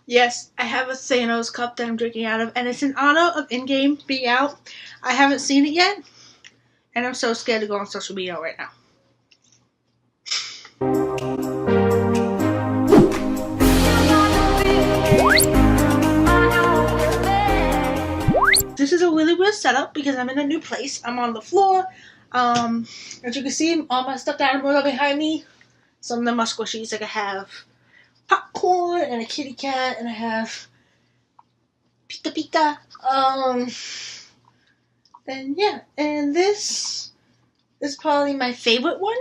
Yes, I have a Thanos cup that I'm drinking out of, and it's in honor of Endgame being out. I haven't seen it yet, and I'm so scared to go on social media right now. This is a really weird setup because I'm in a new place. I'm on the floor. As you can see, all my stuffed animals are behind me. Some of them are squishies. Like I have popcorn and a kitty cat, and I have Pika Pika. And yeah, and this is probably my favorite one.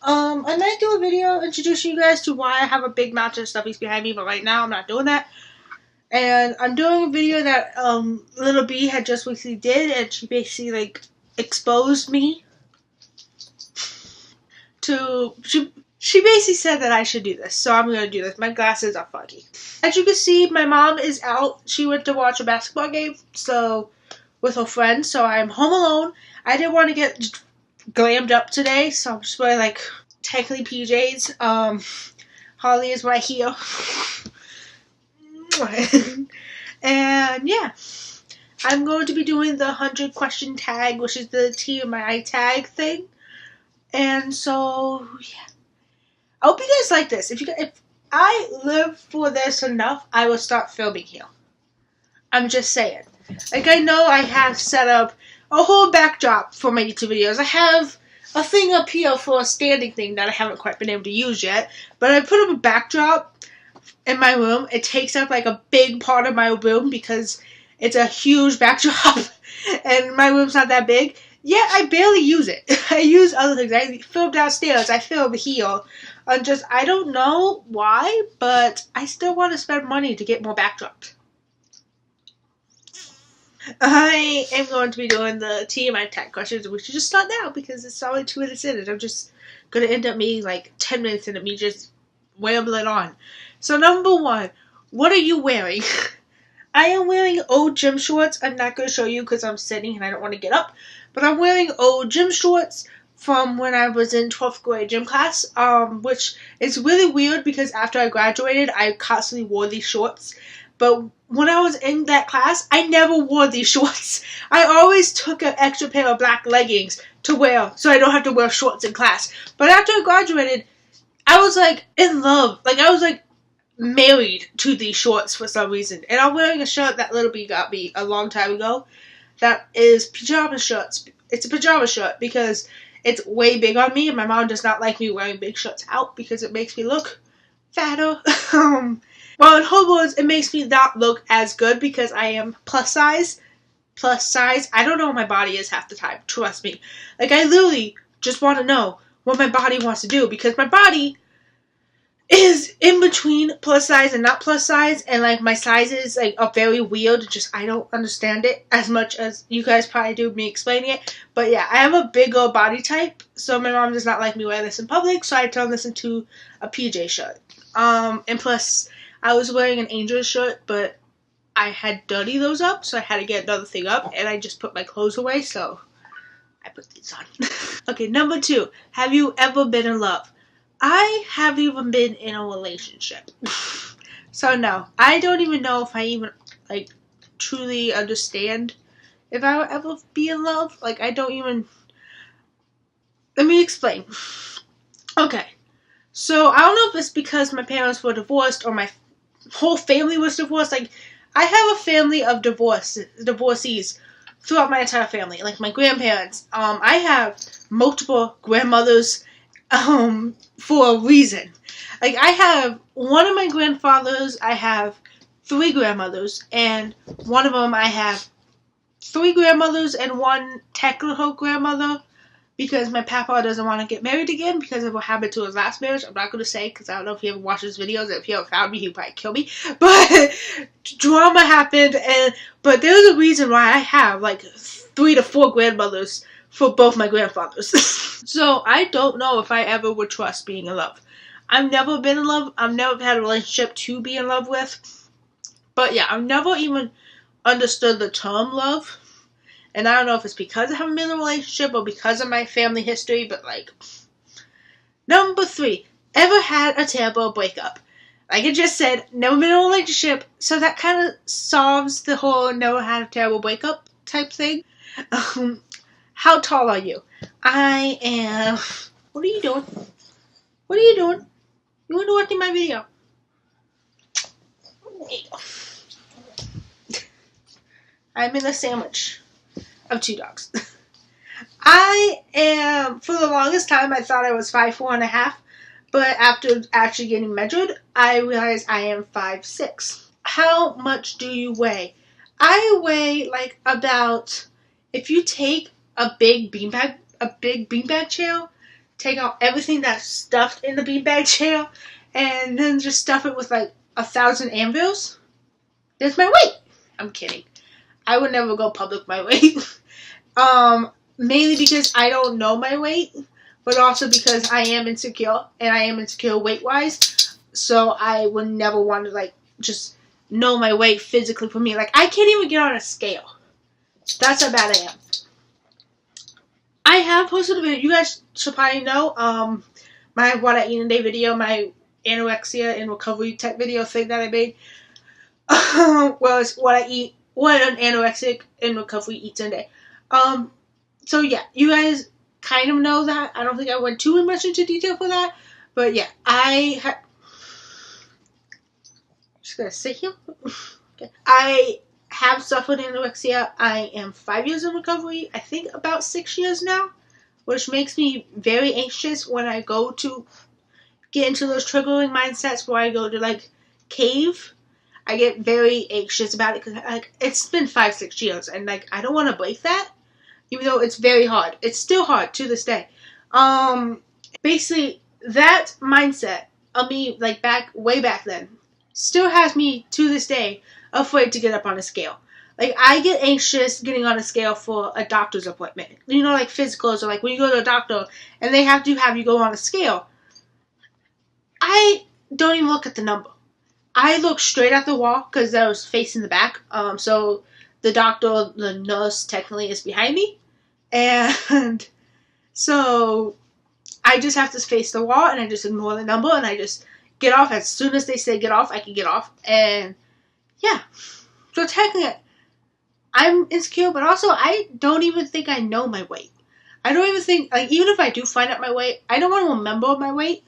I might do a video introducing you guys to why I have a big mountain of stuffies behind me, but right now I'm not doing that. And I'm doing a video that Little B had just recently did, and she basically like exposed me to she basically said that I should do this, so I'm gonna do this. My glasses are foggy. As you can see, my mom is out. She went to watch a basketball game, so with her friends, so I'm home alone. I didn't want to get glammed up today, so I'm just wearing like technically PJs. Holly is right here. And yeah, I'm going to be doing the 100 question tag, which is the TMI tag thing. And so yeah, I hope you guys like this. If I live for this enough, I will start filming here. I'm just saying. Like, I know I have set up a whole backdrop for my YouTube videos. I have a thing up here for a standing thing that I haven't quite been able to use yet. But I put up a backdrop in my room. It takes up like a big part of my room because it's a huge backdrop. And my room's not that big. Yeah, I barely use it. I use other things. I film downstairs. I film here. I don't know why, but I still want to spend money to get more backdrops. I am going to be doing the TMI tag questions, which should just start now because it's only 2 minutes in, and I'm just going to end up being like 10 minutes into me just rambling on. So number 1, what are you wearing? I am wearing old gym shorts. I'm not going to show you because I'm sitting and I don't want to get up, but I'm wearing old gym shorts from when I was in 12th grade gym class, which is really weird because after I graduated, I constantly wore these shorts. But when I was in that class, I never wore these shorts. I always took an extra pair of black leggings to wear so I don't have to wear shorts in class. But after I graduated, I was like in love. Like I was like married to these shorts for some reason. And I'm wearing a shirt that Little B got me a long time ago that is pajama shirts. It's a pajama shirt because it's way big on me and my mom does not like me wearing big shirts out because it makes me look fatter. Well, in her words, it makes me not look as good because I am plus size. I don't know what my body is half the time. Trust me. Like, I literally just want to know what my body wants to do because my body is in between plus size and not plus size. And, like, my sizes like, are very weird. I don't understand it as much as you guys probably do me explaining it. But, yeah, I have a bigger body type. So, my mom does not like me wearing this in public. So, I turned this into a PJ shirt. And plus, I was wearing an Angel shirt, but I had dirty those up, so I had to get another thing up, and I just put my clothes away, so I put these on. Okay, number 2. Have you ever been in love? I haven't even been in a relationship. So no, I don't even know if I even, like, truly understand if I will ever be in love. Like, I don't even... Let me explain. Okay, so I don't know if it's because my parents were divorced or my whole family was divorced. Like, I have a family of divorcees throughout my entire family. Like, my grandparents. I have multiple grandmothers, for a reason. Like, I have one of my grandfathers, I have 3 grandmothers, and one of them I have 3 grandmothers and 1 technical grandmother. Because my papa doesn't want to get married again because of what happened to his last marriage. I'm not going to say because I don't know if he ever watches videos. If he ever found me, he'd probably kill me. But drama happened. But there's a reason why I have like 3 to 4 grandmothers for both my grandfathers. So I don't know if I ever would trust being in love. I've never been in love. I've never had a relationship to be in love with. But yeah, I've never even understood the term love. And I don't know if it's because I haven't been in a relationship or because of my family history, but like. Number 3. Ever had a terrible breakup? Like I just said, never been in a relationship, so that kind of solves the whole never had a terrible breakup type thing. How tall are you? I am... What are you doing? What are you doing? You want to watch my video? There you go. I'm in a sandwich of 2 dogs. I am, for the longest time, I thought I was 5'4.5", but after actually getting measured, I realized I am 5'6". How much do you weigh? I weigh like about, if you take a big beanbag chair, take out everything that's stuffed in the beanbag chair, and then just stuff it with like 1,000 anvils, there's my weight. I'm kidding. I would never go public my weight. Mainly because I don't know my weight, but also because I am insecure, and I am insecure weight-wise, so I would never want to, like, just know my weight physically for me. Like, I can't even get on a scale. That's how bad I am. I have posted a video. You guys should probably know, my What I Eat in a Day video, my anorexia and recovery type video thing that I made, was what an anorexic in recovery eats in a day. So yeah, you guys kind of know that. I don't think I went too much into detail for that, but yeah, just gonna sit here. Okay. I have suffered anorexia. I am 5 years in recovery. I think about 6 years now, which makes me very anxious when I go to get into those triggering mindsets where I go to like cave. I get very anxious about it because like it's been 5-6 years, and like I don't want to break that. Even though it's very hard. It's still hard to this day. Basically, that mindset of me, like, way back then, still has me, to this day, afraid to get up on a scale. Like, I get anxious getting on a scale for a doctor's appointment. You know, like, physicals, or, like, when you go to a doctor, and they have to have you go on a scale. I don't even look at the number. I look straight at the wall, because I was facing the back. So, the doctor, the nurse, technically, is behind me. And so I just have to face the wall, and I just ignore the number, and I just get off. As soon as they say get off, I can get off. And yeah, so technically I'm insecure, but also I don't even think I know my weight. I don't even think, like, even if I do find out my weight, I don't want to remember my weight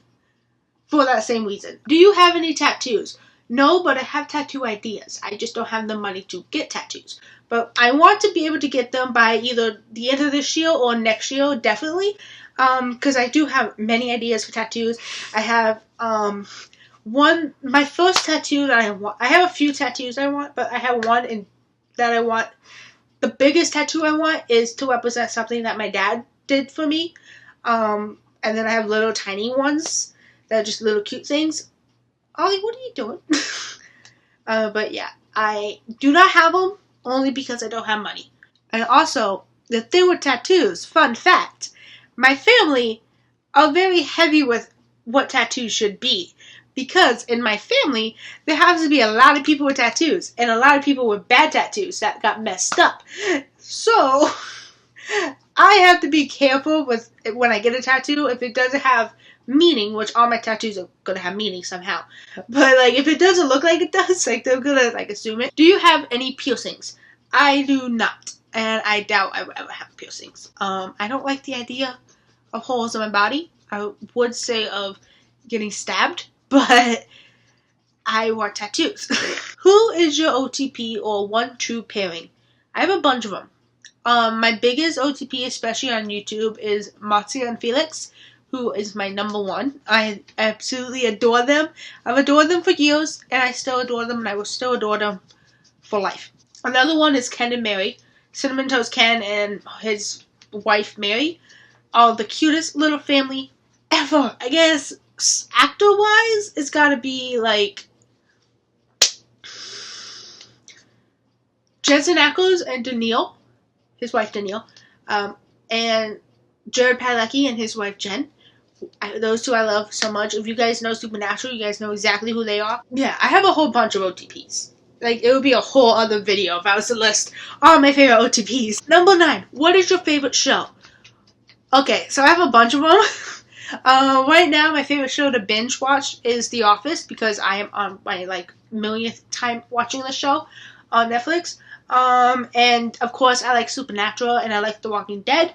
for that same reason. Do you have any tattoos? No, but I have tattoo ideas. I just don't have the money to get tattoos. But I want to be able to get them by either the end of this year or next year, definitely. Because I do have many ideas for tattoos. I have, my first tattoo that I want, I have a few tattoos I want, but I have one that I want. The biggest tattoo I want is to represent something that my dad did for me. And then I have little tiny ones that are just little cute things. Ollie, what are you doing? But yeah, I do not have them only because I don't have money. And also, the thing with tattoos, fun fact, my family are very heavy with what tattoos should be. Because in my family, there happens to be a lot of people with tattoos. And a lot of people with bad tattoos that got messed up. So, I have to be careful with when I get a tattoo if it doesn't have meaning, which all my tattoos are gonna have meaning somehow. But like if it doesn't look like it does, like they're gonna like assume it. Do you have any piercings? I do not, and I doubt I will ever have piercings. I don't like the idea of holes in my body. I would say of getting stabbed, but I want tattoos. Who is your OTP or one true pairing? I have a bunch of them. My biggest OTP, especially on YouTube, is Marcia and Felix, who is my number one. I absolutely adore them. I've adored them for years, and I still adore them, and I will still adore them for life. Another one is Ken and Mary. Cinnamon Toast Ken and his wife Mary are the cutest little family ever. I guess actor-wise, it's gotta be like Jensen Ackles and Danielle, his wife Danielle, and Jared Padalecki and his wife Jen. Those two I love so much. If you guys know Supernatural, you guys know exactly who they are. Yeah, I have a whole bunch of OTPs. Like, it would be a whole other video if I was to list all my favorite OTPs. Number 9. What is your favorite show? Okay, so I have a bunch of them. Right now, my favorite show to binge watch is The Office because I am on my millionth time watching the show on Netflix. And of course, I like Supernatural and I like The Walking Dead.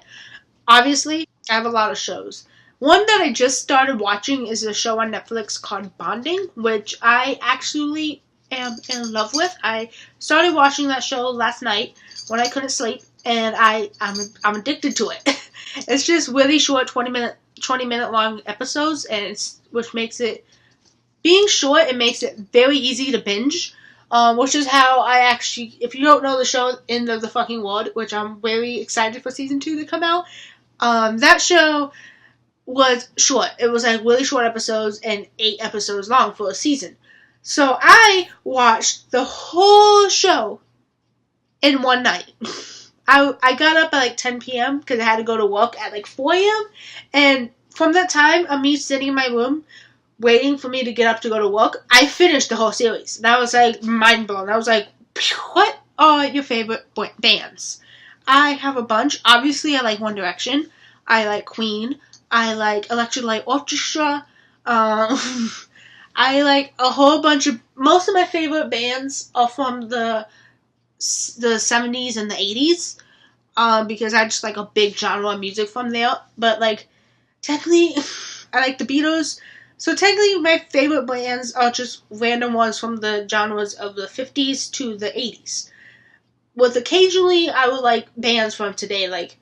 Obviously, I have a lot of shows. One that I just started watching is a show on Netflix called Bonding, which I actually am in love with. I started watching that show last night when I couldn't sleep, and I'm addicted to it. It's just really short, 20-minute long episodes, and which makes it, being short, it makes it very easy to binge. Which is how I actually, if you don't know the show End of the Fucking World, which I'm very excited for season 2 to come out, that show was short. It was really short episodes and 8 episodes long for a season. So I watched the whole show in one night. I got up at 10 p.m. because I had to go to work at 4 a.m. And from that time, of me sitting in my room waiting for me to get up to go to work, I finished the whole series. That was mind blown. I was like, what are your favorite bands? I have a bunch. Obviously, I like One Direction. I like Queen. I like Electric Light Orchestra. I like a whole bunch of, most of my favorite bands are from the 70s and the 80s. Because I just like a big genre of music from there. But technically, I like the Beatles. So technically, my favorite bands are just random ones from the genres of the 50s to the 80s. With occasionally, I would like bands from today, like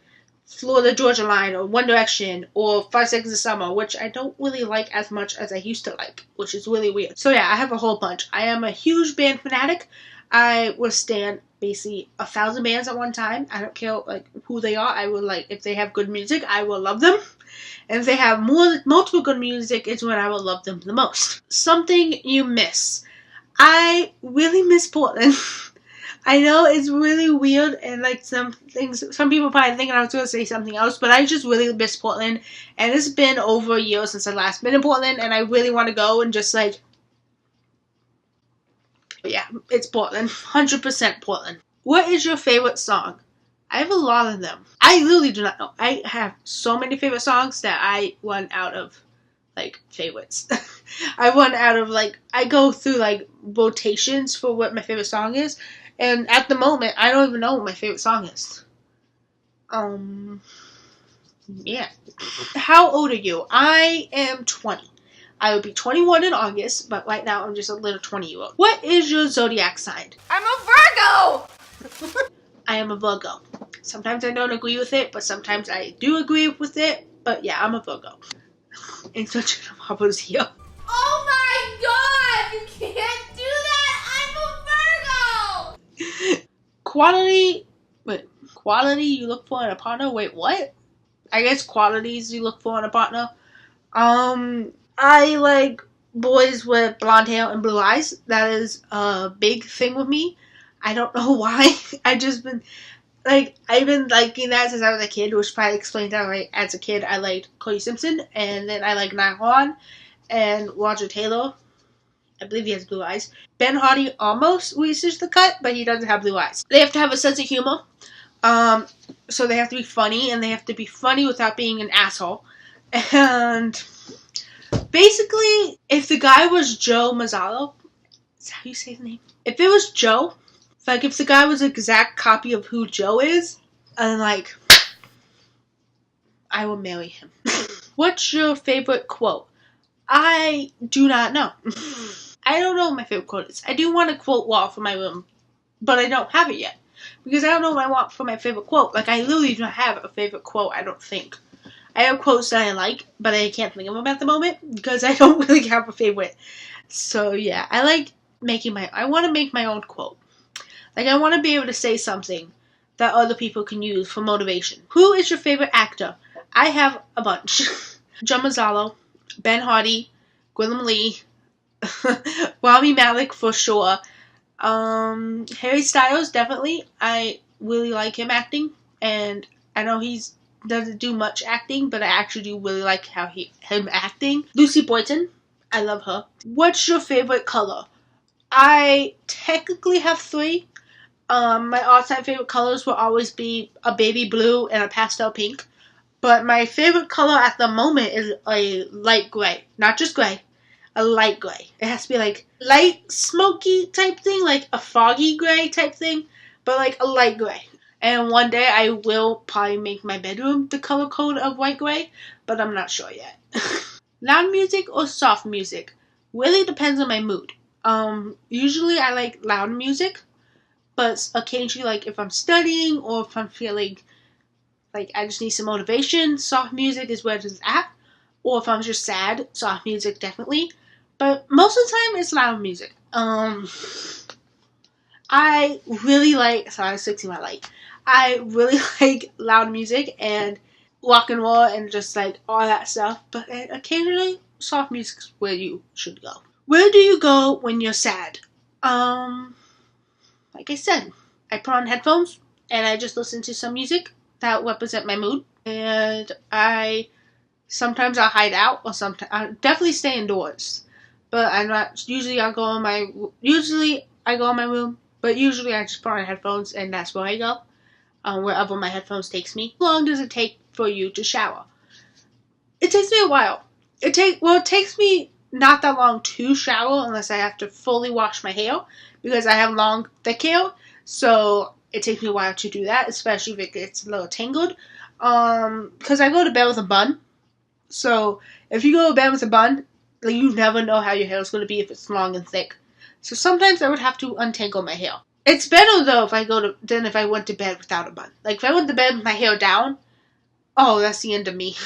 Florida Georgia Line, or One Direction, or 5 Seconds of Summer, which I don't really like as much as I used to like, which is really weird. So yeah, I have a whole bunch. I am a huge band fanatic. I will stand basically 1,000 bands at one time. I don't care who they are. I will if they have good music, I will love them. And if they have multiple good music, it's when I will love them the most. Something you miss. I really miss Portland. I know it's really weird, and some people probably thinking I was going to say something else, but I just really miss Portland. And it's been over a year since I last been in Portland, and I really want to go and just yeah, it's Portland. 100% Portland. What is your favorite song? I have a lot of them. I literally do not know. I have so many favorite songs that I run out of, favorites. I run out of, I go through, rotations for what my favorite song is. And at the moment, I don't even know what my favorite song is. Yeah. How old are you? I am 20. I will be 21 in August, but right now I'm just a little 20-year-old. What is your zodiac sign? I'm a Virgo! I am a Virgo. Sometimes I don't agree with it, but sometimes I do agree with it. But yeah, I'm a Virgo. And such a Harper's here. Oh my god! You can't do that! I'm a Virgo! Quality you look for in a partner? Wait, what? I guess qualities you look for in a partner. I like boys with blonde hair and blue eyes. That is a big thing with me. I don't know why. I've been liking that since I was a kid, which probably explains that, as a kid, I liked Cody Simpson, and then I like Niall Horan, and Roger Taylor. I believe he has blue eyes. Ben Hardy almost reaches the cut, but he doesn't have blue eyes. They have to have a sense of humor. So they have to be funny, and they have to be funny without being an asshole. And basically, if the guy was Joe Mazzaro, is that how you say his name? If it was Joe, if the guy was an exact copy of who Joe is, and I will marry him. What's your favorite quote? I do not know. I don't know what my favorite quote is. I do want a quote wall for my room, but I don't have it yet. Because I don't know what I want for my favorite quote. I literally don't have a favorite quote, I don't think. I have quotes that I like, but I can't think of them at the moment because I don't really have a favorite. So yeah, I want to make my own quote. I want to be able to say something that other people can use for motivation. Who is your favorite actor? I have a bunch. Joe Mazzaro, Ben Hardy, Gwilym Lee, Rami Malek for sure. Harry Styles, definitely. I really like him acting, and I know he doesn't do much acting, but I actually do really like him acting. Lucy Boynton, I love her. What's your favorite color? I technically have 3. My all-time favorite colors will always be a baby blue and a pastel pink. But my favorite color at the moment is a light gray. Not just gray, a light gray. It has to be like light smoky type thing, like a foggy gray type thing, but like a light gray. And one day I will probably make my bedroom the color code of white gray, but I'm not sure yet. Loud music or soft music really depends on my mood. Usually I like loud music, but occasionally, like if I'm studying or if I'm feeling like I just need some motivation, soft music is where it's at. Or if I'm just sad, soft music definitely. But most of the time it's loud music. I really like, sorry, I was fixing my light. I really like loud music and rock and roll and just like all that stuff. But occasionally, soft music is where you should go. Where do you go when you're sad? Like I said, I put on headphones and I just listen to some music that represent my mood. And sometimes I'll hide out, or sometimes I definitely stay indoors. But I'm not. Usually I go in my room. But usually I just put on headphones and that's where I go. Wherever my headphones takes me. How long does it take for you to shower? It takes me a while. It takes me not that long to shower unless I have to fully wash my hair because I have long, thick hair. So it takes me a while to do that, especially if it gets a little tangled. Because I go to bed with a bun. So if you go to bed with a bun, like, you never know how your hair is going to be if it's long and thick. So sometimes I would have to untangle my hair. It's better though than if I went to bed without a bun. Like if I went to bed with my hair down, oh, that's the end of me.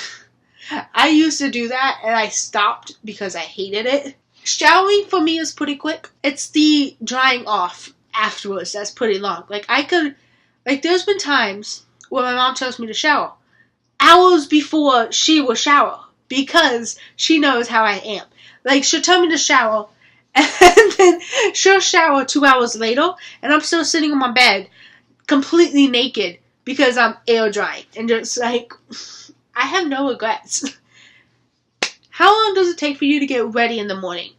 I used to do that and I stopped because I hated it. Showering for me is pretty quick. It's the drying off afterwards that's pretty long. There's been times where my mom tells me to shower hours before she will shower because she knows how I am. Like, she'll tell me to shower and then she'll shower 2 hours later and I'm still sitting on my bed completely naked because I'm air drying and just like, I have no regrets. How long does it take for you to get ready in the morning?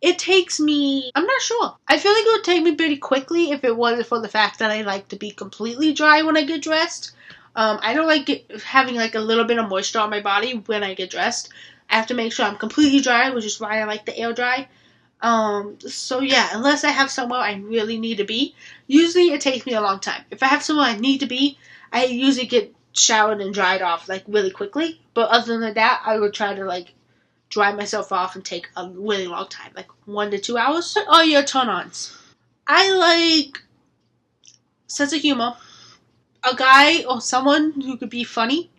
It takes me, I'm not sure. I feel like it would take me pretty quickly if it wasn't for the fact that I like to be completely dry when I get dressed. I don't like having like a little bit of moisture on my body when I get dressed. I have to make sure I'm completely dry, which is why I like the air dry. So yeah, unless I have somewhere I really need to be, usually it takes me a long time. If I have somewhere I need to be, I usually get showered and dried off like really quickly. But other than that, I would try to like dry myself off and take a really long time, like 1 to 2 hours. What are your turn-ons? I like sense of humor. A guy or someone who could be funny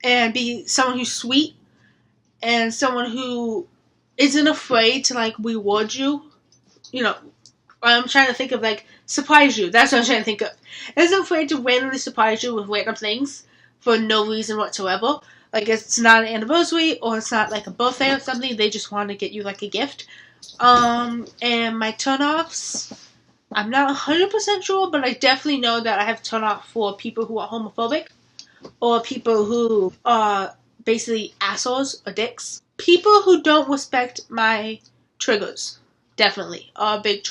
and be someone who's sweet and someone who isn't afraid to like reward you. You know, I'm trying to think of like surprise you. That's what I'm trying to think of. Isn't afraid to randomly surprise you with random things for no reason whatsoever. Like it's not an anniversary or it's not like a birthday or something. They just want to get you like a gift. And my turn-offs, I'm not 100% sure, but I definitely know that I have turn-off for people who are homophobic or people who are basically assholes or dicks. People who don't respect my triggers, definitely, are a big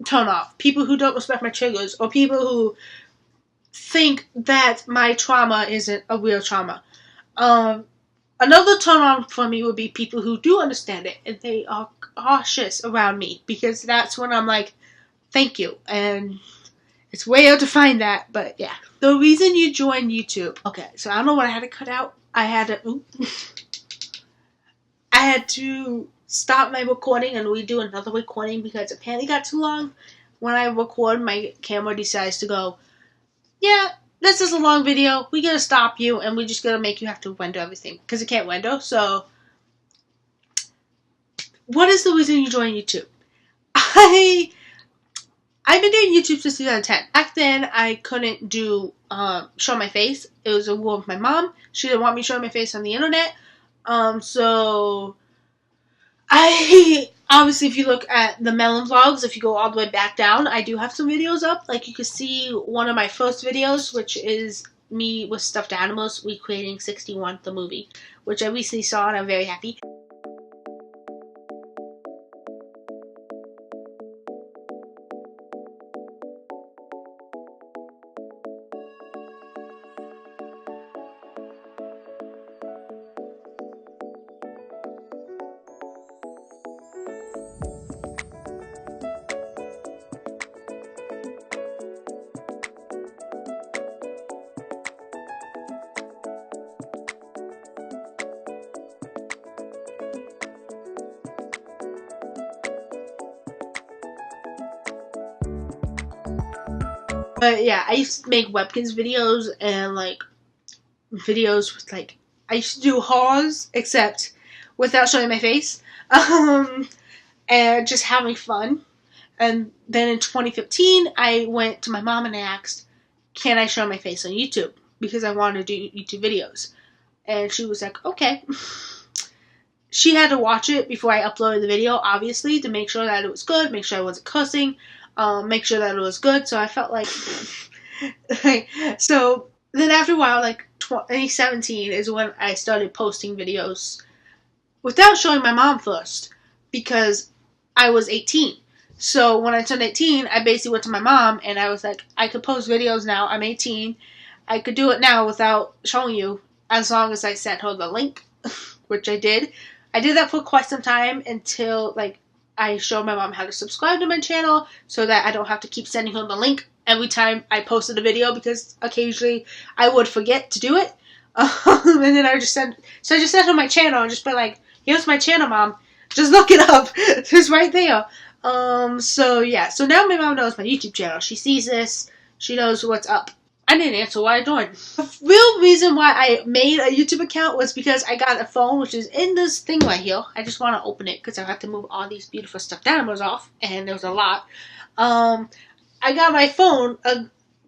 turn-off. People who don't respect my triggers or people who think that my trauma isn't a real trauma. Another turn on for me would be people who do understand it and they are cautious around me because that's when I'm like, thank you. And it's way hard to find that, but yeah. The reason you join YouTube. Okay, so I don't know what I had to cut out. I had to stop my recording and redo another recording because apparently it got too long. When I record, my camera decides to go, yeah, this is a long video. We gotta stop you, and we just gotta make you have to render everything because it can't render. So, what is the reason you joined YouTube? I've been doing YouTube since 2010. Back then, I couldn't do show my face. It was a rule with my mom. She didn't want me showing my face on the internet. So I obviously, if you look at the Melon vlogs, if you go all the way back down, I do have some videos up. Like you can see one of my first videos, which is me with stuffed animals recreating 61 the movie, which I recently saw and I'm very happy. But yeah, I used to make Webkinz videos and like videos with like, I used to do hauls except without showing my face, and just having fun. And then in 2015, I went to my mom and I asked, can I show my face on YouTube? Because I wanted to do YouTube videos. And she was like, okay. She had to watch it before I uploaded the video, obviously, to make sure that it was good, make sure I wasn't cussing, make sure that it was good. So I felt like, so then after a while, like 2017 is when I started posting videos without showing my mom first, because I was 18. So when I turned 18, I basically went to my mom and I was like, I could post videos now. I'm 18. I could do it now without showing you, as long as I sent her the link, which I did. I did that for quite some time until like I showed my mom how to subscribe to my channel so that I don't have to keep sending her the link every time I posted a video, because occasionally I would forget to do it. And then I just sent her my channel and just be like, here's my channel, Mom. Just look it up. It's right there. So yeah. So now my mom knows my YouTube channel. She sees this. She knows what's up. I didn't answer what I joined. The real reason why I made a YouTube account was because I got a phone, which is in this thing right here. I just want to open it because I have to move all these beautiful stuffed animals off, and there was a lot. I got my phone, a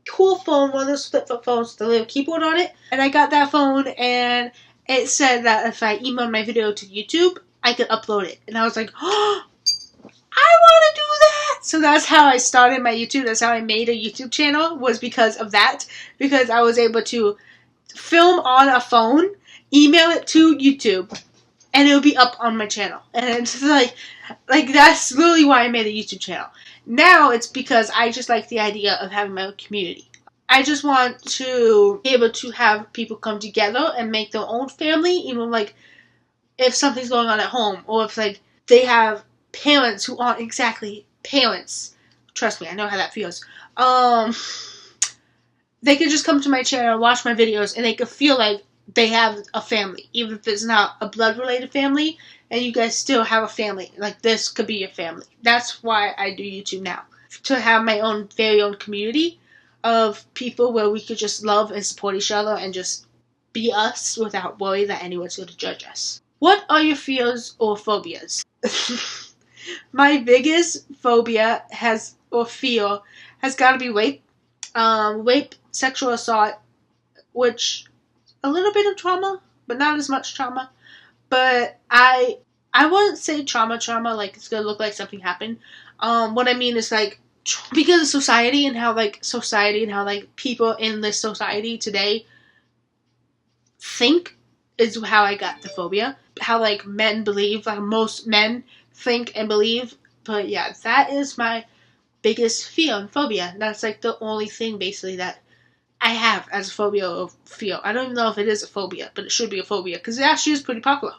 cool phone, one of those flip phones with a little keyboard on it, and I got that phone, and it said that if I emailed my video to YouTube, I could upload it. And I was like, oh, I want to do that! So that's how I started my YouTube. That's how I made a YouTube channel, was because of that. Because I was able to film on a phone, email it to YouTube, and it would be up on my channel. And it's like that's really why I made a YouTube channel. Now it's because I just like the idea of having my own community. I just want to be able to have people come together and make their own family, even like if something's going on at home, or if like they have parents who aren't exactly parents. Trust me, I know how that feels. They could just come to my channel, watch my videos, and they could feel like they have a family, even if it's not a blood-related family, and you guys still have a family. Like, this could be your family. That's why I do YouTube now. To have my own, very own community of people where we could just love and support each other and just be us without worry that anyone's going to judge us. What are your fears or phobias? My biggest phobia fear has got to be rape. Rape, sexual assault, which a little bit of trauma, but not as much trauma. But I wouldn't say trauma, like it's gonna look like something happened. What I mean is like, because of society and how people in this society today think, is how I got the phobia. How like men believe, like most men think and believe. But yeah, that is my biggest fear and phobia. That's like the only thing basically that I have as a phobia or fear. I don't even know if it is a phobia, but it should be a phobia because it actually is pretty popular.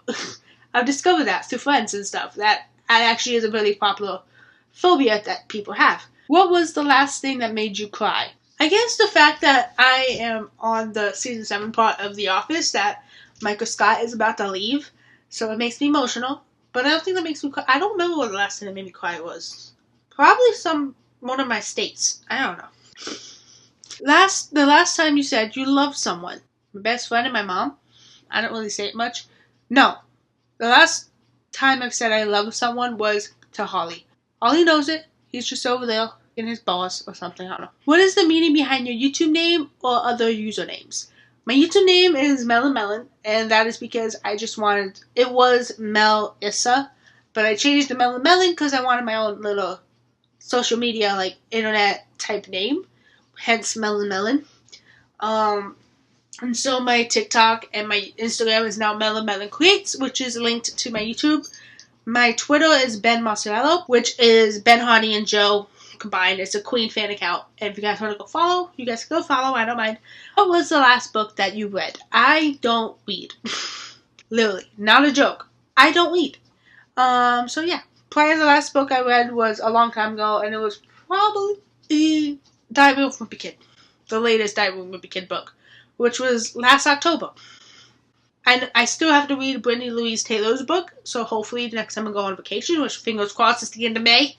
I've discovered that through friends and stuff, that actually is a really popular phobia that people have. What was the last thing that made you cry? I guess the fact that I am on the season 7 part of The Office, that Michael Scott is about to leave, so it makes me emotional. But I don't think that makes me cry. I don't remember what the last thing that made me cry was. Probably one of my states. I don't know. The last time you said you loved someone, my best friend and my mom, I don't really say it much. No. The last time I've said I love someone was to Holly. Holly knows it. He's just over there in his boss or something. I don't know. What is the meaning behind your YouTube name or other usernames? My YouTube name is Melon Melon, and that is because I just wanted, it was Mel Issa, but I changed to Melon Melon because I wanted my own little social media, like internet type name, hence Melon Melon. And so my TikTok and my Instagram is now Melon Melon Creates, which is linked to my YouTube. My Twitter is Ben Mozzarella, which is Ben Hardy and Joe combined. It's a Queen fan account. And if you guys want to go follow, you guys can go follow. I don't mind. What was the last book that you read? I don't read. Literally. Not a joke. I don't read. So yeah. Probably the last book I read was a long time ago, and it was probably Diary of a Wimpy Kid. The latest Diary of a Wimpy Kid book, which was last October. And I still have to read Brittany Louise Taylor's book, so hopefully next time I go on vacation, which fingers crossed is the end of May,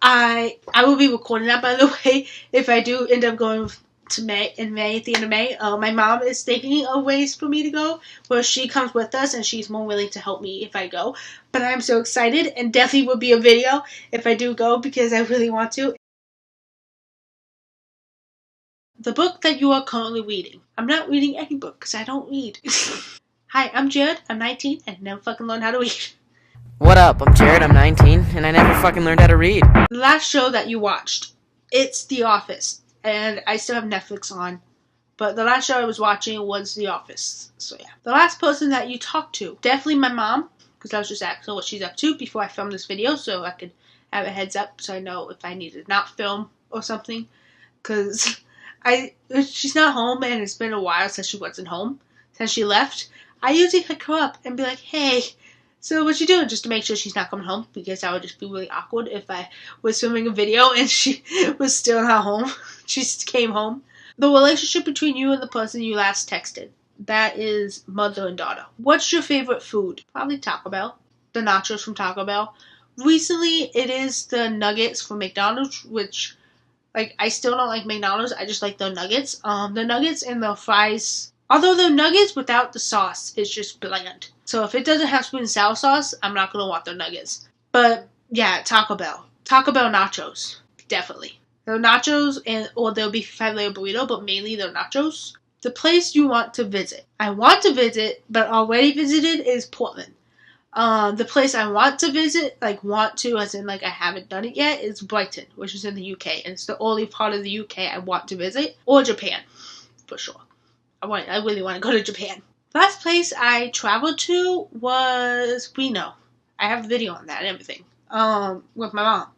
I will be recording that, by the way, if I do end up going to May, at the end of May. My mom is thinking of ways for me to go, where she comes with us and she's more willing to help me if I go. But I'm so excited, and definitely will be a video if I do go, because I really want to. The book that you are currently reading. I'm not reading any book because I don't read. Hi, I'm Jared. I'm 19 and never fucking learned how to read. What up? I'm Jared. I'm 19 and I never fucking learned how to read. The last show that you watched, it's The Office, and I still have Netflix on. But the last show I was watching was The Office. So yeah. The last person that you talked to, definitely my mom, because I was just asking her what she's up to before I filmed this video, so I could have a heads up so I know if I need to not film or something. Because she's not home, and it's been a while since she wasn't home, since she left. I usually pick her up and be like, hey, so what you doing? Just to make sure she's not coming home, because that would just be really awkward if I was filming a video and she was still not home. She came home. The relationship between you and the person you last texted. That is mother and daughter. What's your favorite food? Probably Taco Bell. The nachos from Taco Bell. Recently, it is the nuggets from McDonald's, which, like, I still don't like McDonald's. I just like the nuggets. The nuggets and the fries. Although the nuggets without the sauce is just bland. So if it doesn't have sweet and sour sauce, I'm not going to want the nuggets. But, yeah, Taco Bell. Taco Bell nachos. Definitely. They're nachos, or they'll be 5-layer burrito, but mainly they're nachos. The place you want to visit. I want to visit, but already visited, is Portland. The place I want to visit, like want to, as in like I haven't done it yet, is Brighton, which is in the UK. And it's the only part of the UK I want to visit. Or Japan, for sure. I really want to go to Japan. Last place I traveled to was Reno. I have a video on that and everything. With my mom.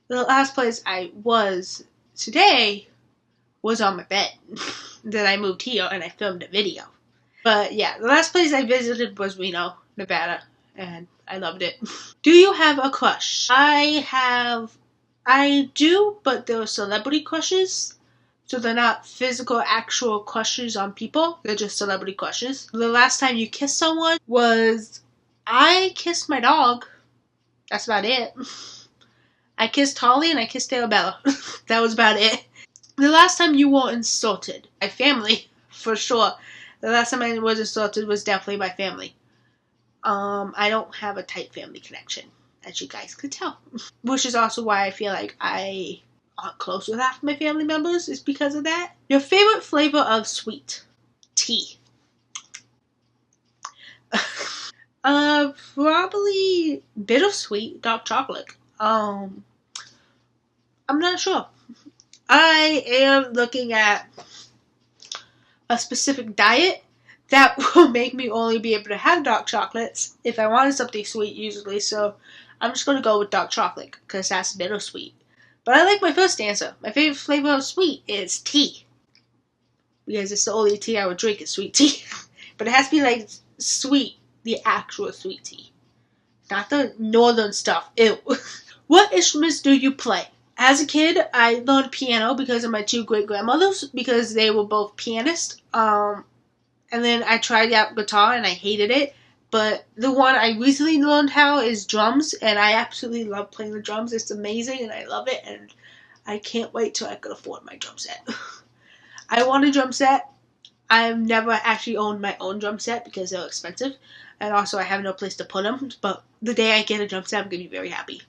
The last place I was today was on my bed. Then I moved here and I filmed a video. But yeah, the last place I visited was Reno, Nevada. And I loved it. Do you have a crush? I do, but they're celebrity crushes. So they're not physical, actual crushes on people. They're just celebrity crushes. The last time you kissed someone was... I kissed my dog. That's about it. I kissed Holly and I kissed Arabella. That was about it. The last time you were insulted. My family, for sure. The last time I was insulted was definitely my family. I don't have a tight family connection, as you guys could tell. Which is also why I feel like I aren't close with half my family members, is because of that. Your favorite flavor of sweet? Tea. Probably bittersweet, dark chocolate. I'm not sure. I am looking at a specific diet that will make me only be able to have dark chocolates if I wanted something sweet usually, so I'm just going to go with dark chocolate because that's bittersweet. But I like my first answer. My favorite flavor of sweet is tea. Because it's the only tea I would drink is sweet tea. But it has to be like sweet, the actual sweet tea. Not the northern stuff. Ew. What instruments do you play? As a kid, I learned piano because of my two great-grandmothers, because they were both pianists. And then I tried out guitar and I hated it. But the one I recently learned how is drums, and I absolutely love playing the drums. It's amazing and I love it, and I can't wait till I can afford my drum set. I want a drum set. I've never actually owned my own drum set because they're expensive, and also I have no place to put them, but the day I get a drum set, I'm going to be very happy.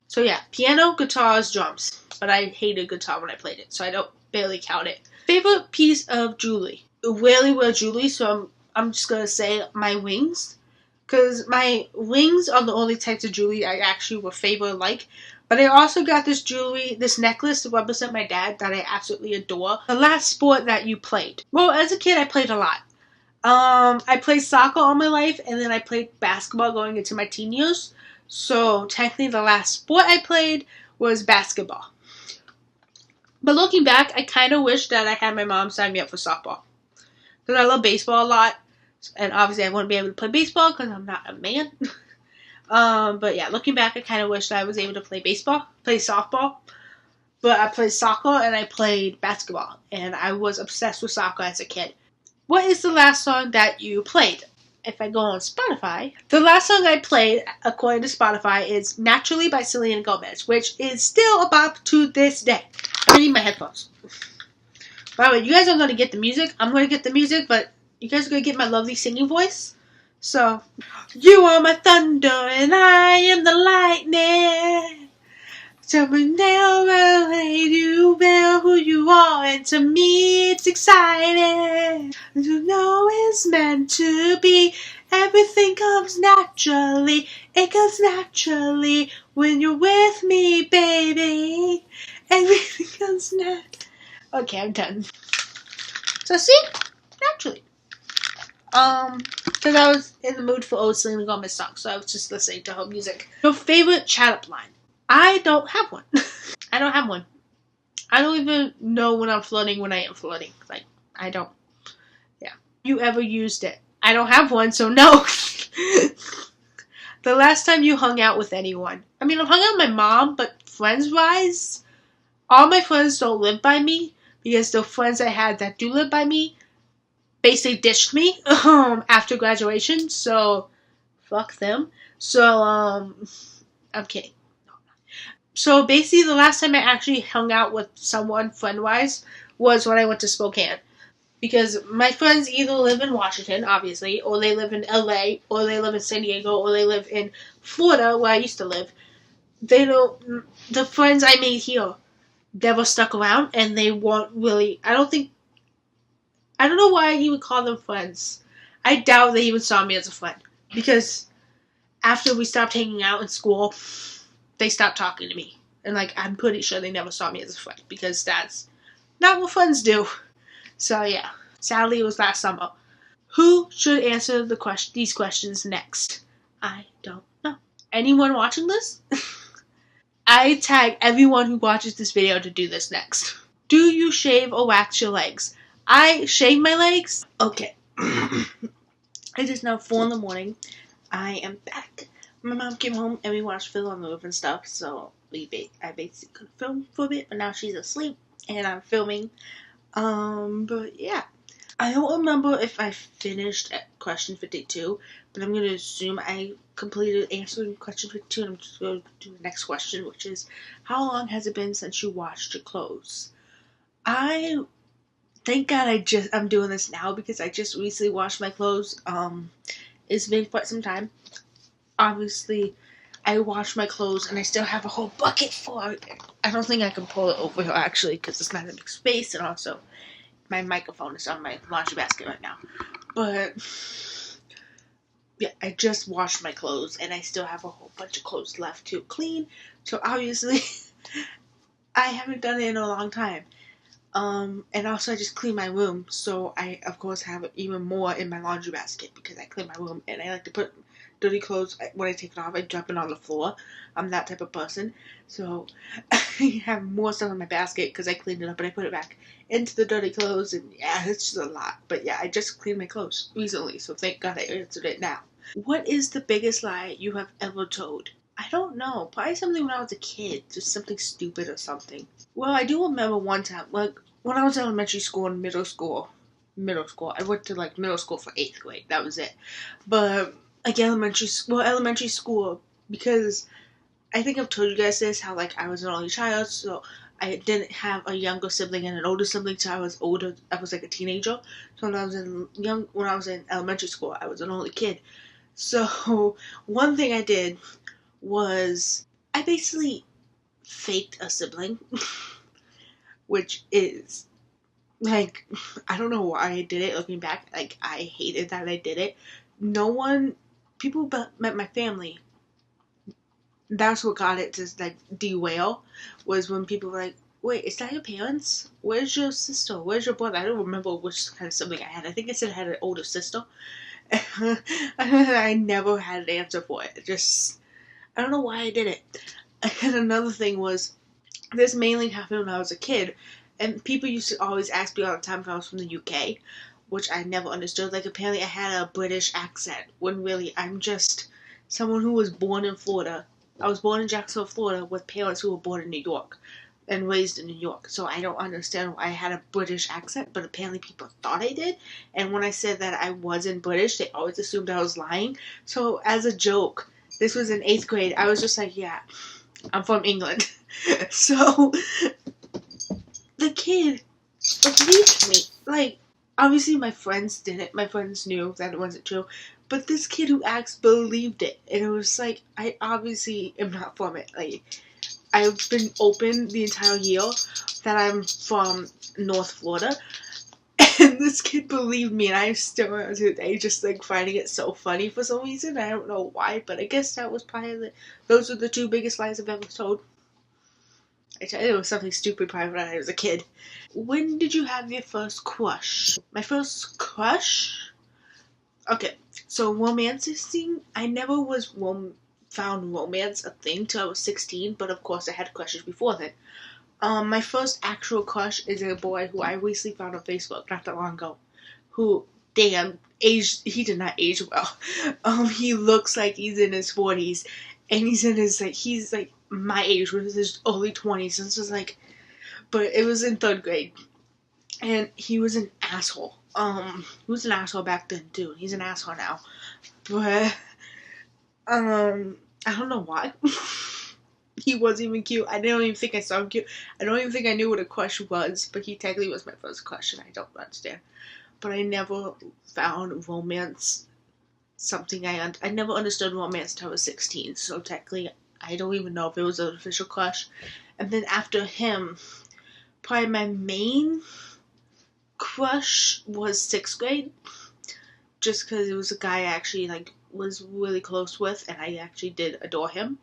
So yeah, piano, guitars, drums, but I hated guitar when I played it, so I don't barely count it. Favorite piece of jewelry? I rarely wear jewelry, so I'm just going to say my rings. Because my rings are the only types of jewelry I actually would favor like. But I also got this jewelry, this necklace to represent my dad that I absolutely adore. The last sport that you played. Well, as a kid, I played a lot. I played soccer all my life, and then I played basketball going into my teen years. So, technically, the last sport I played was basketball. But looking back, I kind of wish that I had my mom sign me up for softball. Because I love baseball a lot. And obviously I wouldn't be able to play baseball because I'm not a man. But yeah, looking back, I kind of wish that I was able to play softball. But I played soccer and I played basketball. And I was obsessed with soccer as a kid. What is the last song that you played? if I go on Spotify, the last song I played, according to Spotify, is Naturally by Selena Gomez, which is still a bop to this day. I need my headphones. By the way, you guys are going to get the music. I'm going to get the music, but you guys are going to get my lovely singing voice. So, you are my thunder and I am the lightning. So whenever you know who you are, and to me it's exciting. To know it's meant to be. Everything comes naturally. It comes naturally when you're with me, baby. Everything comes naturally. Okay, I'm done. So see? Naturally. Because I was in the mood for old Selena Gomez songs, so I was just listening to her music. Your favorite chat-up line? I don't have one. I don't have one. I don't even know when I'm flirting when I am flirting. Like, I don't. Yeah. You ever used it? I don't have one, so no. The last time you hung out with anyone? I mean, I've hung out with my mom, but friends-wise, all my friends don't live by me, because the friends I had that do live by me basically ditched me after graduation, so fuck them. So, I'm kidding. So basically, the last time I actually hung out with someone friend-wise was when I went to Spokane. Because my friends either live in Washington, obviously, or they live in LA, or they live in San Diego, or they live in Florida, where I used to live. They don't, the friends I made here never stuck around, and they weren't really, I don't know why you would call them friends. I doubt they even saw me as a friend. Because after we stopped hanging out in school, they stopped talking to me. And, like, I'm pretty sure they never saw me as a friend. Because that's not what friends do. So, yeah. Sadly, it was last summer. Who should answer these questions next? I don't know. Anyone watching this? I tag everyone who watches this video to do this next. Do you shave or wax your legs? I shave my legs. Okay. It is now 4 in the morning. I am back. My mom came home and we watched Phil on the Move and stuff, so I basically could film for a bit, but now she's asleep and I'm filming. But yeah. I don't remember if I finished at question 52, but I'm going to assume I completed answering question 52, and I'm just going to do the next question, which is, how long has it been since you washed your clothes? Thank God I'm doing this now, because I just recently washed my clothes. It's been quite some time. Obviously, I washed my clothes, and I still have a whole bucket full. I don't think I can pull it over here, actually, because it's not a big space, and also my microphone is on my laundry basket right now. But yeah, I just washed my clothes, and I still have a whole bunch of clothes left to clean. So obviously, I haven't done it in a long time. And also I just cleaned my room, so I of course have even more in my laundry basket because I clean my room, and I like to put dirty clothes when I take it off. I dump it on the floor. I'm that type of person. So I have more stuff in my basket because I cleaned it up and I put it back into the dirty clothes, and yeah, it's just a lot. But yeah, I just cleaned my clothes recently, so thank God I answered it now. What is the biggest lie you have ever told? I don't know. Probably something when I was a kid. Just something stupid or something. Well, I do remember one time, like, when I was in elementary school and middle school, I went to, like, middle school for 8th grade. That was it. But, like, elementary school, because I think I've told you guys this, how, like, I was an only child, so I didn't have a younger sibling and an older sibling, so I was older. I was, like, a teenager. So when I was in elementary school, I was an only kid. So, one thing I did was I basically faked a sibling, which is, like, I don't know why I did it looking back. Like, I hated that I did it. People met my family. That's what got it to, like, derail, was when people were like, wait, is that your parents? Where's your sister? Where's your brother? I don't remember which kind of sibling I had. I think I said I had an older sister. I never had an answer for it. I don't know why I did it. And another thing was, this mainly happened when I was a kid, and people used to always ask me all the time if I was from the UK, which I never understood. Like, apparently I had a British accent, when really I'm just someone who was born in Florida. I was born in Jacksonville, Florida, with parents who were born in New York. and raised in New York, so I don't understand why I had a British accent, but apparently people thought I did. And when I said that I wasn't British, they always assumed I was lying. So as a joke, this was in 8th grade, I was just like, yeah, I'm from England. So the kid believed me. Like, obviously my friends didn't. My friends knew that it wasn't true. But this kid who asked believed it. And it was like, I obviously am not from it. Like, I've been open the entire year that I'm from North Florida. And this kid believed me, and I still am today just like finding it so funny for some reason. I don't know why, but I guess that was probably those were the 2 biggest lies I've ever told. I tell you, it was something stupid probably when I was a kid. When did you have your first crush? My first crush? Okay, so romancing, I never was found romance a thing till I was 16, but of course I had crushes before then. My first actual crush is a boy who I recently found on Facebook not that long ago, who, damn, he did not age well. He looks like he's in his 40s, and he's like my age, with his early 20s, and it's just like, but it was in 3rd grade, and he was an asshole. He was an asshole back then too. He's an asshole now, but I don't know why. He wasn't even cute. I don't even think I saw him cute. I don't even think I knew what a crush was, but he technically was my first crush, and I don't understand. But I never found romance something I never understood romance until I was 16, so technically I don't even know if it was an official crush. And then after him, probably my main crush was 6th grade, just because it was a guy I actually like was really close with, and I actually did adore him.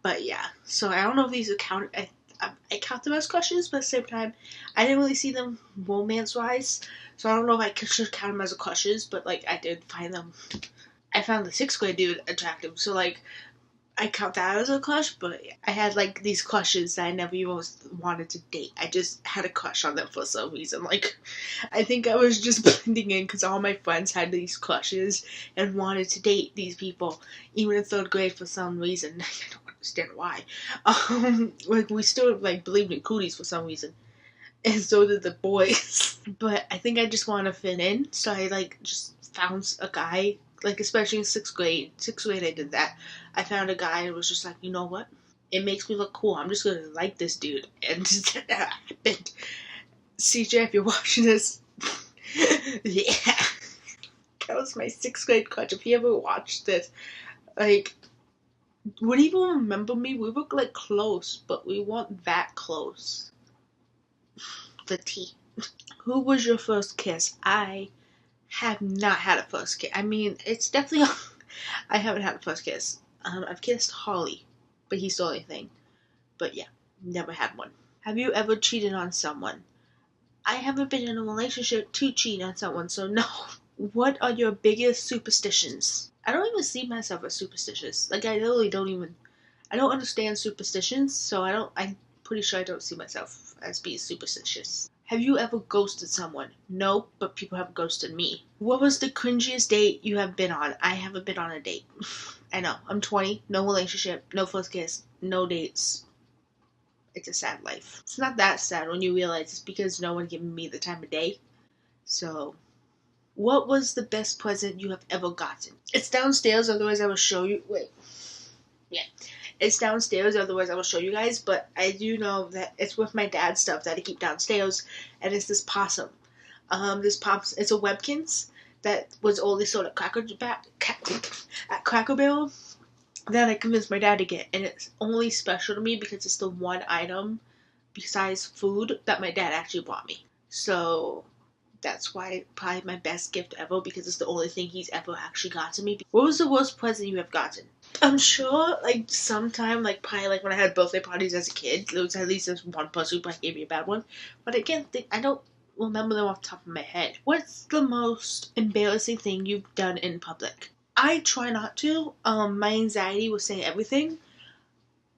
But yeah, so I don't know if these count. I count them as crushes, but at the same time, I didn't really see them romance-wise, so I don't know if I should count them as crushes, but like I did find them. I found the 6th grade dude attractive, so like I count that as a crush, but I had like these crushes that I never even wanted to date. I just had a crush on them for some reason. Like, I think I was just blending in because all my friends had these crushes and wanted to date these people, even in 3rd grade for some reason. I don't understand why. Like we still like believed in cooties for some reason, and so did the boys. But I think I just want to fit in, so I like just found a guy. Like, especially in 6th grade. 6th grade I did that. I found a guy and was just like, you know what? It makes me look cool. I'm just gonna like this dude. And that happened. CJ, if you're watching this, yeah. That was my 6th grade crush. If you ever watched this, like, would you even remember me? We were, like, close, but we weren't that close. The T. Who was your first kiss? I have not had a first kiss. I mean, it's definitely. I haven't had a first kiss. I've kissed Holly, but he's the only thing. But yeah, never had one. Have you ever cheated on someone? I haven't been in a relationship to cheat on someone, so no. What are your biggest superstitions? I don't even see myself as superstitious. Like, I literally don't even. I don't understand superstitions, so I'm pretty sure I don't see myself as being superstitious. Have you ever ghosted someone? No, but people have ghosted me. What was the cringiest date you have been on? I haven't been on a date. I know. I'm 20, no relationship, no first kiss, no dates. It's a sad life. It's not that sad when you realize it's because no one giving me the time of day. So, what was the best present you have ever gotten? It's downstairs, otherwise I will show you. Wait. Yeah. It's downstairs, otherwise I will show you guys, but I do know that it's with my dad's stuff that I keep downstairs, and it's this possum. It's a Webkins that was only sold at Cracker Barrel that I convinced my dad to get, and it's only special to me because it's the one item besides food that my dad actually bought me. So that's why probably my best gift ever, because it's the only thing he's ever actually got to me. What was the worst present you have gotten? I'm sure, like, sometime, like, probably, like, when I had birthday parties as a kid, there was at least this one person who probably gave me a bad one, but I don't remember them off the top of my head. What's the most embarrassing thing you've done in public? I try not to. My anxiety will say everything.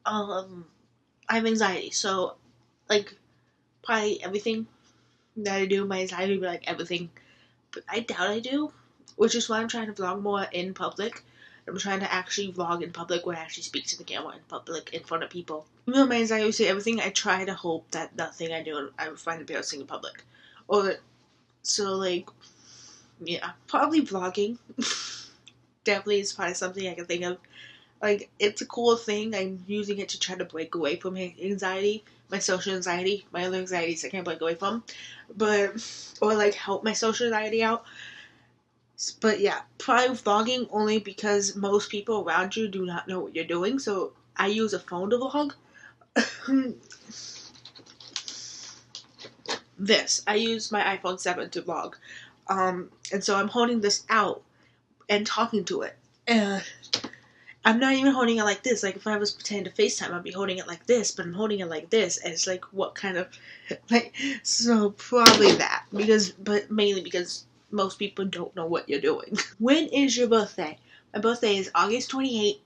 I have anxiety, so, like, probably everything that I do, my anxiety will be like everything, but I doubt I do, which is why I'm trying to vlog more in public, I'm trying to actually vlog in public where I actually speak to the camera in public in front of people. Even though my anxiety say everything, I try to hope that nothing I do I would find embarrassing in public. Or so like, yeah, probably vlogging. Definitely is probably something I can think of. Like, it's a cool thing. I'm using it to try to break away from my anxiety, my social anxiety, my other anxieties I can't break away from, or like help my social anxiety out. But yeah, probably vlogging only because most people around you do not know what you're doing. So I use a phone to vlog. I use my iPhone 7 to vlog. And so I'm holding this out and talking to it. I'm not even holding it like this. Like, if I was pretending to FaceTime, I'd be holding it like this, but I'm holding it like this, and it's like, what kind of, like, so probably that, but mainly because most people don't know what you're doing. When is your birthday? My birthday is August 28,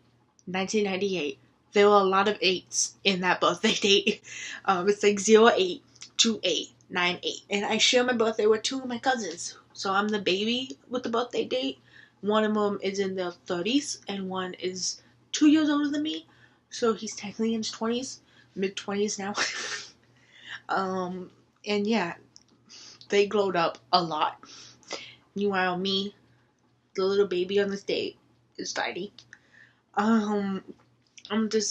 1998. There were a lot of 8s in that birthday date. It's like 082898, and I share my birthday with 2 of my cousins, so I'm the baby with the birthday date. One of them is in their 30s, and one is 2 years older than me, so he's technically in his 20s, mid-20s now. And yeah, they glowed up a lot. Meanwhile, me, the little baby on this date, is tiny. I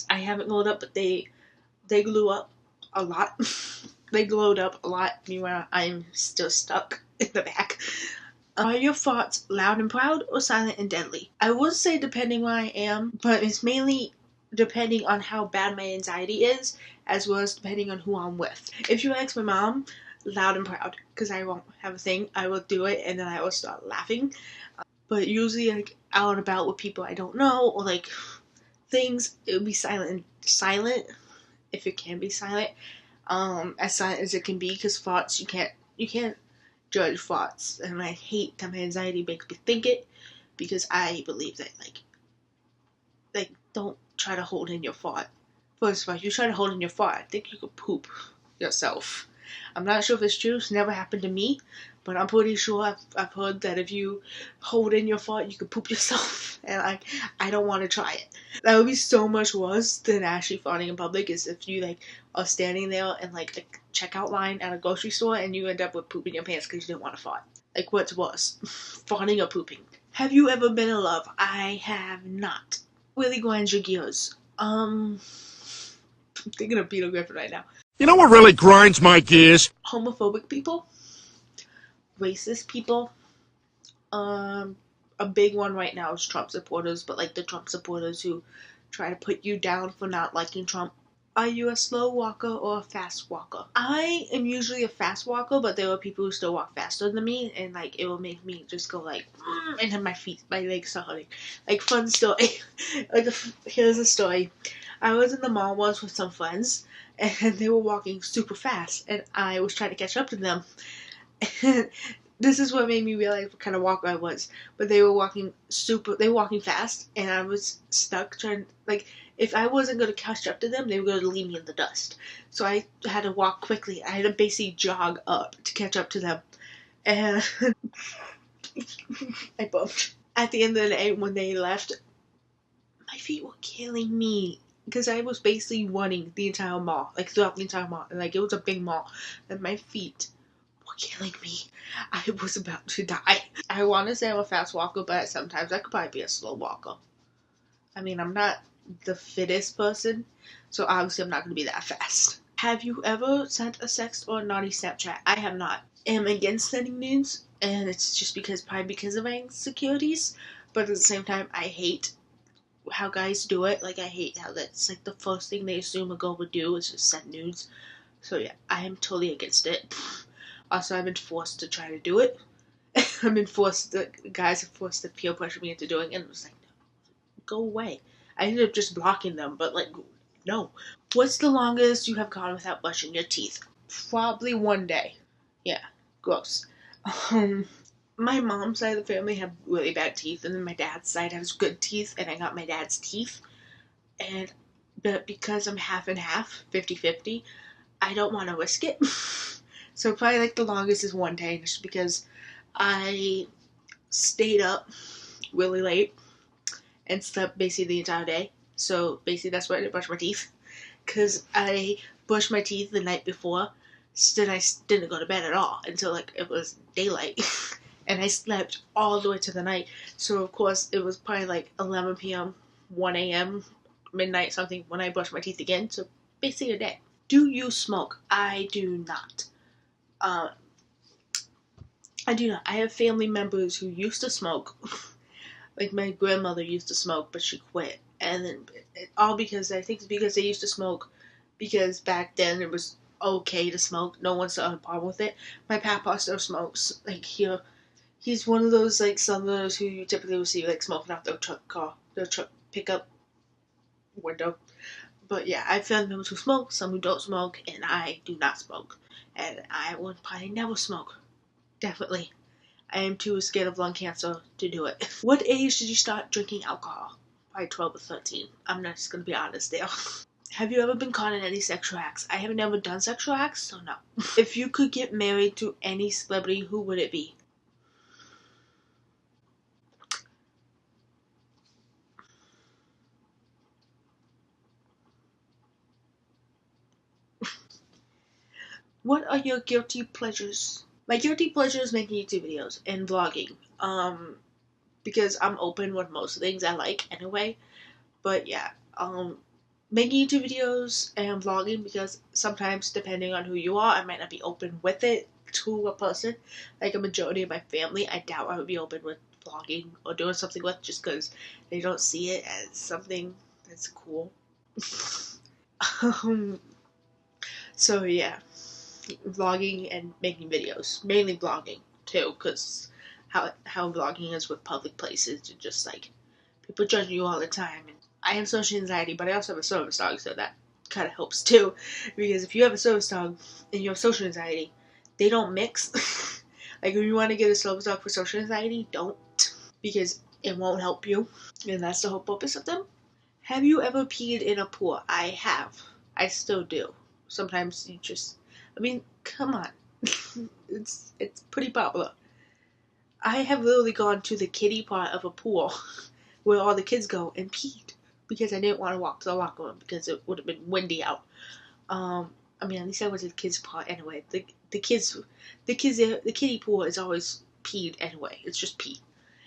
haven't glowed up, but they glowed up a lot. They glowed up a lot. Meanwhile, I'm still stuck in the back. Are your thoughts loud and proud or silent and deadly? I would say depending where I am, but it's mainly depending on how bad my anxiety is, as well as depending on who I'm with. If you ask my mom, loud and proud, because I won't have a thing. I will do it and then I will start laughing. But usually, like, out and about with people I don't know, or like things, it would be silent, if it can be silent. As silent as it can be, because thoughts, you can't judge thoughts, and I hate that my anxiety makes me think it, because I believe that like don't try to hold in your thought. First of all, if you try to hold in your thought, I think you could poop yourself. I'm not sure if it's true. It's never happened to me, but I'm pretty sure I've heard that if you hold in your thought, you could poop yourself, and I don't want to try it. That would be so much worse than actually farting in public. Is if you like are standing there in like a checkout line at a grocery store and you end up with pooping your pants because you didn't want to fart. Like, what's worse, farting or pooping? Have you ever been in love? I have not. Really grinds your gears. I'm thinking of Peter Griffin right now. You know what really grinds my gears? Homophobic people, racist people. A big one right now is Trump supporters, but like the Trump supporters who try to put you down for not liking Trump. Are you a slow walker or a fast walker? I am usually a fast walker, but there are people who still walk faster than me, and like it will make me just go like, and then my legs start hurting. Like, fun story. Here's a story. I was in the mall once with some friends, and they were walking super fast, and I was trying to catch up to them. And this is what made me realize what kind of walker I was. But they were walking fast, and I was stuck trying, like, if I wasn't going to catch up to them, they were going to leave me in the dust. So I had to walk quickly. I had to basically jog up to catch up to them. And I bumped. At the end of the day, when they left, my feet were killing me. Because I was basically running the entire mall. Like, throughout the entire mall. And, like, it was a big mall. And my feet were killing me. I was about to die. I want to say I'm a fast walker, but sometimes I could probably be a slow walker. I mean, I'm not the fittest person, so obviously I'm not going to be that fast. Have you ever sent a sext or a naughty Snapchat? I have not. I'm against sending nudes, and it's just probably because of my insecurities, but at the same time, I hate how guys do it. Like, I hate how that's like the first thing they assume a girl would do is just send nudes. So yeah, I am totally against it. Also, I've been forced to try to do it. Guys have forced to peer pressure me into doing it, and it was like, no, go away. I ended up just blocking them, but like, no. What's the longest you have gone without brushing your teeth? Probably one day. Yeah, gross. My mom's side of the family have really bad teeth, and then my dad's side has good teeth, and I got my dad's teeth. But because I'm half and half, 50-50, I don't want to risk it. So probably like the longest is one day, just because I stayed up really late, and slept basically the entire day. So basically that's why I didn't brush my teeth. Because I brushed my teeth the night before, so then I didn't go to bed at all until like it was daylight. And I slept all the way to the night. So of course it was probably like 11 p.m., 1 a.m., midnight something when I brushed my teeth again. So basically a day. Do you smoke? I do not. I do not. I have family members who used to smoke. Like my grandmother used to smoke, but she quit. And then all because I think it's because they used to smoke because back then it was okay to smoke. No one saw a problem with it. My papa still smokes. Like he's one of those like southerners who you typically will see like smoking out their truck pickup window. But yeah, I have family members who smoke, some who don't smoke, and I do not smoke. And I would probably never smoke. Definitely. I am too scared of lung cancer to do it. What age did you start drinking alcohol? Probably 12 or 13. I'm not just gonna be honest there. Have you ever been caught in any sexual acts? I have never done sexual acts, so no. If you could get married to any celebrity, who would it be? What are your guilty pleasures? My guilty pleasure is making YouTube videos and vlogging. Because I'm open with most things I like anyway. But yeah, making YouTube videos and vlogging because sometimes depending on who you are, I might not be open with it to a person. Like a majority of my family, I doubt I would be open with vlogging or doing something with just because they don't see it as something that's cool. So yeah, vlogging and making videos, mainly vlogging too, because how vlogging is with public places, and just like people judging you all the time. And I have social anxiety, but I also have a service dog, so that kind of helps too. Because if you have a service dog and you have social anxiety, they don't mix. Like if you want to get a service dog for social anxiety, don't, because it won't help you, and that's the whole purpose of them. Have you ever peed in a pool? I have. I still do. Sometimes you just, I mean, come on. It's pretty popular. I have literally gone to the kiddie part of a pool where all the kids go and peed because I didn't want to walk to the locker room because it would have been windy out. I mean, at least I went to the kids part anyway. The kiddie pool is always peed anyway. It's just pee.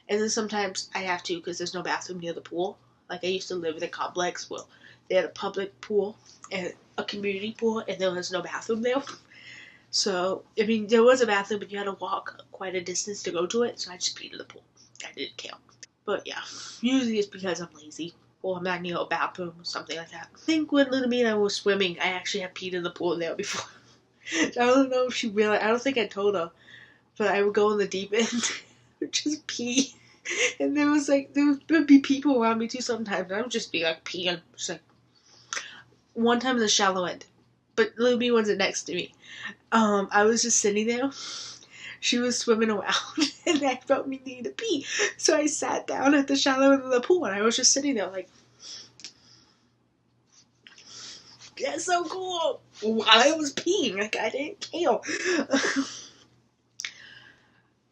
And then sometimes I have to because there's no bathroom near the pool. Like I used to live in a complex where they had a public pool and a community pool, and there was no bathroom there. So, I mean, there was a bathroom, but you had to walk quite a distance to go to it, so I just peed in the pool. I didn't care. But yeah, usually it's because I'm lazy, or I'm not near a bathroom, or something like that. I think when Little Me and I were swimming, I actually had peed in the pool there before. I don't know if she realized, I don't think I told her, but I would go in the deep end, just pee. And there would be people around me too sometimes, and I would just be like peeing, just like, one time in the shallow end, but Little Me wasn't next to me. I was just sitting there. She was swimming around, and I felt me needing to pee. So I sat down at the shallow end of the pool, and I was just sitting there like, that's so cool. While I was peeing, like I didn't care.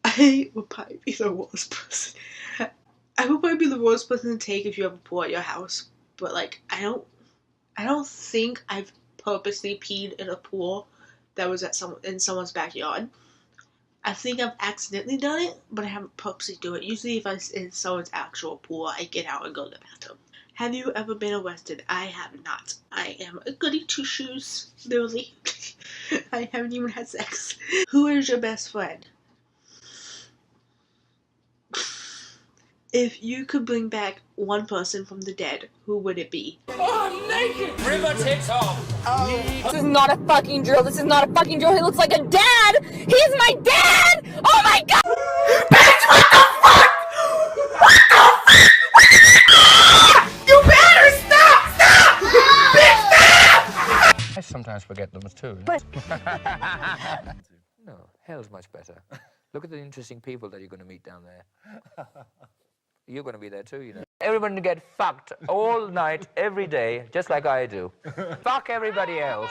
I would probably be the worst person. I would probably be the worst person to take if you have a pool at your house. But like, I don't think I've purposely peed in a pool that was in someone's backyard. I think I've accidentally done it, but I haven't purposely do it. Usually if I'm in someone's actual pool, I get out and go to the bathroom. Have you ever been arrested? I have not. I am a goody two-shoes, literally. I haven't even had sex. Who is your best friend? If you could bring back one person from the dead, who would it be? Oh, I'm naked! River tits off! This is not a fucking drill. This is not a fucking drill. He looks like a dad. He's my dad. Oh my god. Bitch, what the fuck? What the fuck? You better stop! Stop! Bitch, stop! I sometimes forget them too. No, hell's much better. Look at the interesting people that you're going to meet down there. You're going to be there too, you know. Everyone to get fucked all night, every day, just like I do. Fuck everybody else.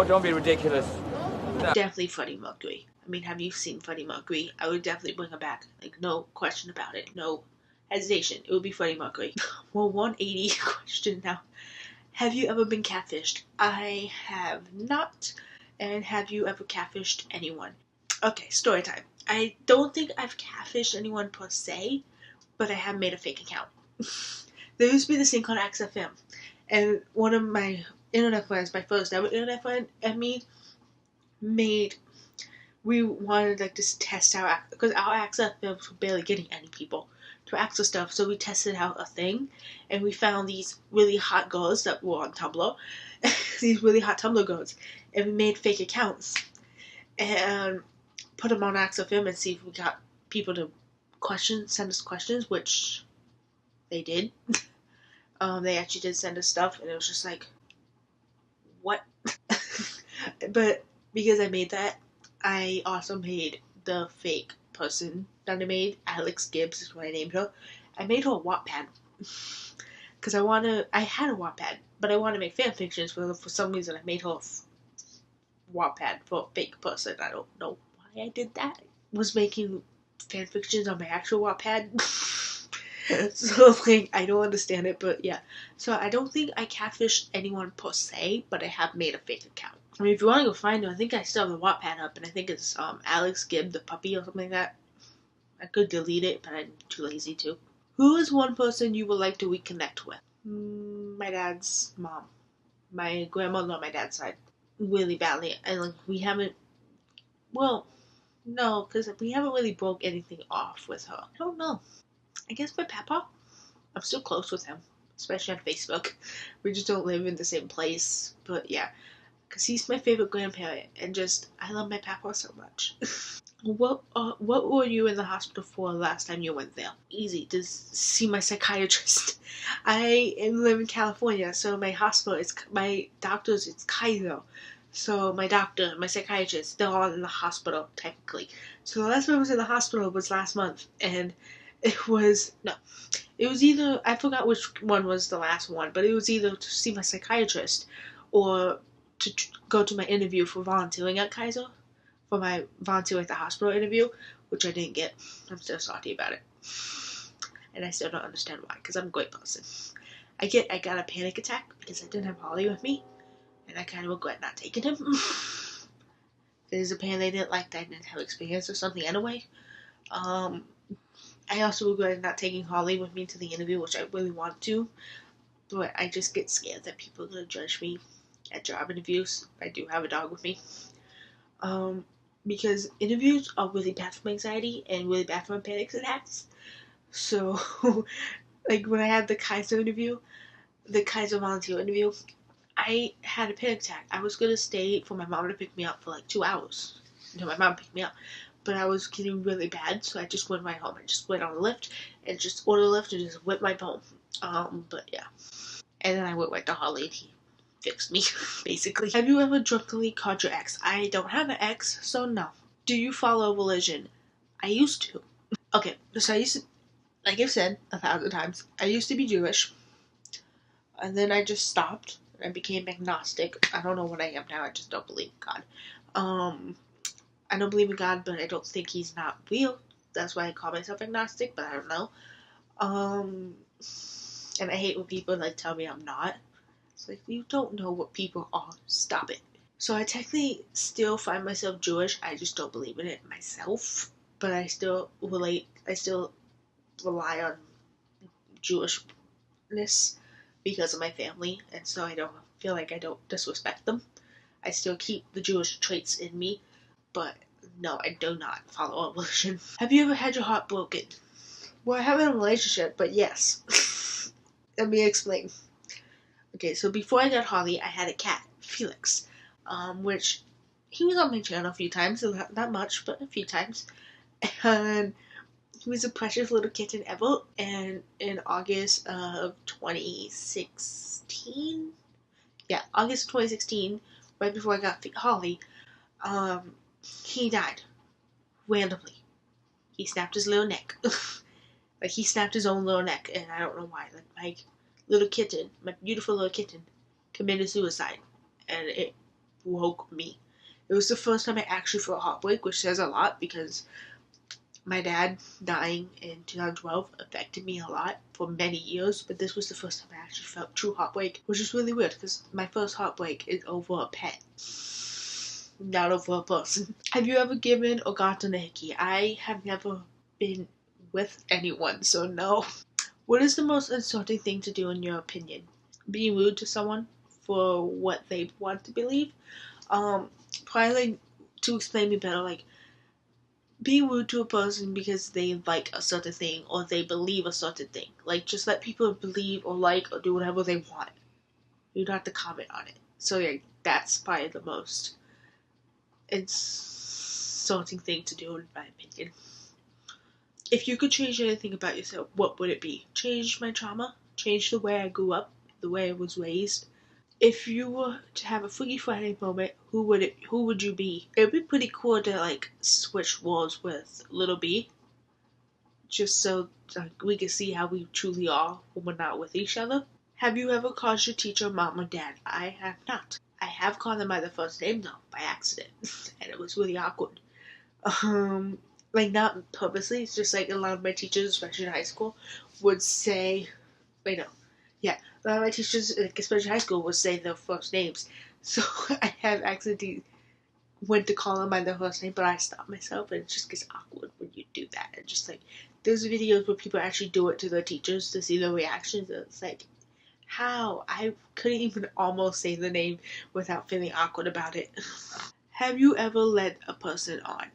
Oh, don't be ridiculous. Definitely Freddie Mercury. I mean, have you seen Freddie Mercury? I would definitely bring him back. Like, no question about it. No hesitation. It would be Freddie Mercury. Well, 180 question now. Have you ever been catfished? I have not. And have you ever catfished anyone? Okay, story time. I don't think I've catfished anyone per se, but I have made a fake account. There used to be this thing called XFM. And one of my internet friends, my first ever internet friend and me, we wanted like to test our, because our XFMs were barely getting any people to access stuff, so we tested out a thing, and we found these really hot girls that were on Tumblr, these really hot Tumblr girls, and we made fake accounts, and put them on XFM and see if we got people to send us questions, which they did. They actually did send us stuff, and it was just like, what? But because I made that, I also made the fake person that I made. Alex Gibbs is what I named her. I made her a Wattpad. Because I had a Wattpad, but I want to make fanfictions. For some reason, I made her a Wattpad for a fake person. I don't know why I did that. I was making fanfictions on my actual Wattpad. So, like, I don't understand it, but yeah. So, I don't think I catfished anyone per se, but I have made a fake account. I mean, if you want to go find her, I think I still have the Wattpad up, and I think it's Alex Gibb, the puppy, or something like that. I could delete it, but I'm too lazy to. Who is one person you would like to reconnect with? My dad's mom. My grandmother on my dad's side. Really badly. And, like, we haven't... Well, no, because we haven't really broke anything off with her. I don't know. I guess my papa. I'm still close with him, especially on Facebook. We just don't live in the same place, but yeah. Because he's my favorite grandparent, and just, I love my papa so much. What were you in the hospital for last time you went there? Easy, to see my psychiatrist. I live in California, so my doctors, it's Kaiser. So my doctor, my psychiatrist, they're all in the hospital, technically. So the last time I was in the hospital was last month, and it was either, I forgot which one was the last one, but it was either to see my psychiatrist or to go to my interview for volunteering at Kaiser, for my volunteer at the hospital interview, which I didn't get. I'm still salty about it. And I still don't understand why, because I'm a great person. I got a panic attack because I didn't have Holly with me, and I kind of regret not taking him. There's a pain they didn't like that I didn't have experience or something anyway. I also regretted not taking Holly with me to the interview, which I really want to, but I just get scared that people are going to judge me at job interviews if I do have a dog with me. Because interviews are really bad for my anxiety and really bad for my panic attacks. So, like when I had the Kaiser interview, the Kaiser volunteer interview, I had a panic attack. I was going to stay for my mom to pick me up for like 2 hours until my mom picked me up. But I was getting really bad, so I just went right home. I just went on a lift and just ordered a lift and just went right home. But yeah. And then I went right to Holly and he fixed me, basically. Have you ever drunkenly called your ex? I don't have an ex, so no. Do you follow religion? I used to. Okay, so I used to, like I've said 1,000 times, I used to be Jewish. And then I just stopped. I became agnostic. I don't know what I am now. I just don't believe in God. I don't believe in God, but I don't think he's not real. That's why I call myself agnostic, but I don't know. And I hate when people like tell me I'm not. It's like, you don't know what people are. Stop it. So I technically still find myself Jewish. I just don't believe in it myself. But I still rely on Jewishness because of my family. And so I don't feel like I don't disrespect them. I still keep the Jewish traits in me. But no, I do not follow a religion. Have you ever had your heart broken? Well, I haven't had a relationship, but yes. Let me explain. Okay, so before I got Holly, I had a cat, Felix, which he was on my channel a few times, not much, but a few times. And he was the precious little kitten ever. And in August of 2016, August of 2016, right before I got Holly, he died. Randomly. He snapped his little neck. Like, he snapped his own little neck, and I don't know why. Like, my little kitten, my beautiful little kitten, committed suicide. And it broke me. It was the first time I actually felt heartbreak, which says a lot because my dad dying in 2012 affected me a lot for many years, but this was the first time I actually felt true heartbreak, which is really weird because my first heartbreak is over a pet, not over a person. Have you ever given or gotten a hickey? I have never been with anyone, so no. What is the most insulting thing to do in your opinion? Being rude to someone for what they want to believe? Probably like, to explain me better, like being rude to a person because they like a certain thing or they believe a certain thing. Like, just let people believe or like or do whatever they want. You don't have to comment on it. So yeah, that's probably the most insulting thing to do in my opinion. If you could change anything about yourself, what would it be? Change my trauma? Change the way I grew up? The way I was raised? If you were to have a Freaky Friday moment, who would you be? It would be pretty cool to like switch roles with Little B, just so we can see how we truly are when we're not with each other. Have you ever called your teacher mom or dad? I have not. I have called them by their first name though, by accident, and it was really awkward. Like not purposely. It's just like a lot of my teachers, especially in high school, would say, a lot of my teachers, like, especially high school, would say their first names. So I have accidentally went to call them by their first name, but I stopped myself, and it just gets awkward when you do that. And just like, there's videos where people actually do it to their teachers to see their reactions, and it's like, how? I couldn't even almost say the name without feeling awkward about it. Have you ever led a person on?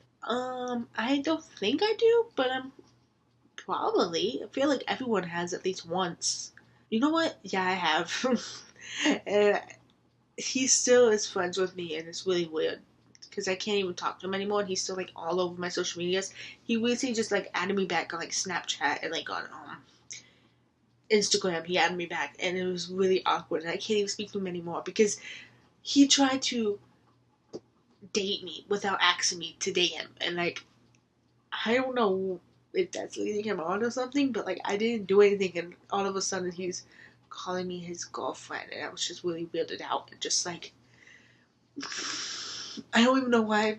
I don't think I do, but probably. I feel like everyone has at least once. You know what? Yeah, I have. And he still is friends with me, and it's really weird because I can't even talk to him anymore. And he's still like all over my social medias. He recently just like added me back on like Snapchat and like on Instagram. He added me back, and it was really awkward. And I can't even speak to him anymore because he tried to date me without asking me to date him, and like I don't know if that's leading him on or something, but like I didn't do anything, and all of a sudden he's calling me his girlfriend, and I was just really weirded out, and just like I don't even know why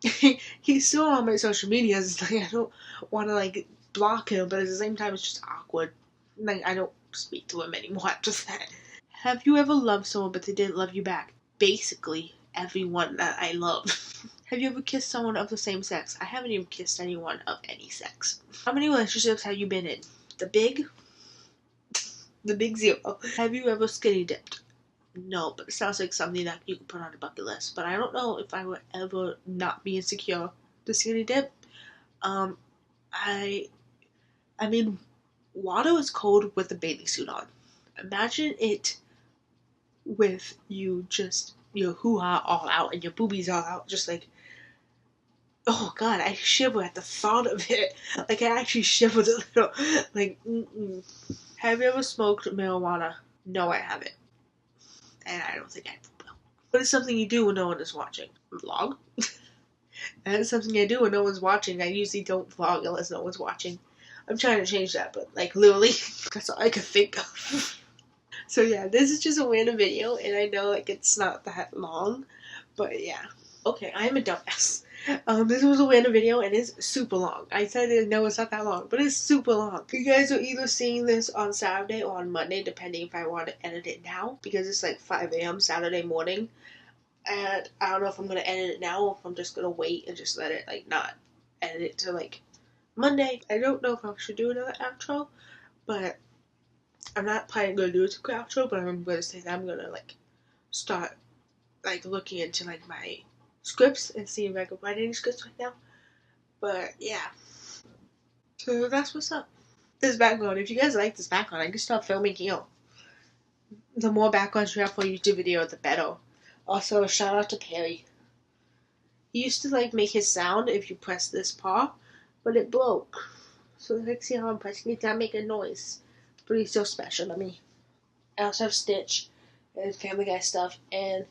he's still on my social media. It's like I don't want to like block him, but at the same time it's just awkward. Like I don't speak to him anymore after that. Have you ever loved someone but they didn't love you back? Basically everyone that I love. Have you ever kissed someone of the same sex? I haven't even kissed anyone of any sex. How many relationships have you been in? The big 0. Have you ever skinny dipped? No, but it sounds like something that you could put on a bucket list. But I don't know if I would ever not be insecure to skinny dip. I mean, water is cold with a bathing suit on. Imagine it with you just your hoo-ha all out and your boobies all out, just like, oh god, I shiver at the thought of it. Like, I actually shivered a little. Like, Have you ever smoked marijuana? No, I haven't. And I don't think I will. But it's something you do when no one is watching. Vlog? And it's something I do when no one's watching. I usually don't vlog unless no one's watching. I'm trying to change that, but like literally, that's all I can think of. So yeah, this is just a random video, and I know like it's not that long, but yeah. Okay, I'm a dumbass. This was a random video, and it's super long. I said no, it's not that long, but it's super long. You guys are either seeing this on Saturday or on Monday, depending if I want to edit it now, because it's like 5 a.m. Saturday morning, and I don't know if I'm gonna edit it now or if I'm just gonna wait and just let it like not edit it to like Monday. I don't know if I should do another outro, but I'm not planning to do a quick outro, but I'm going to say that I'm going to, like, start, like, looking into, like, my scripts and seeing if I can write any scripts right now. But, yeah. So, that's what's up. This background, if you guys like this background, I can start filming here. The more backgrounds you have for a YouTube video, the better. Also, shout out to Perry. He used to, like, make his sound if you press this paw, but it broke. So, like, see how I'm pressing it down, make a noise. But he's so special to me. I also have Stitch and Family Guy stuff, and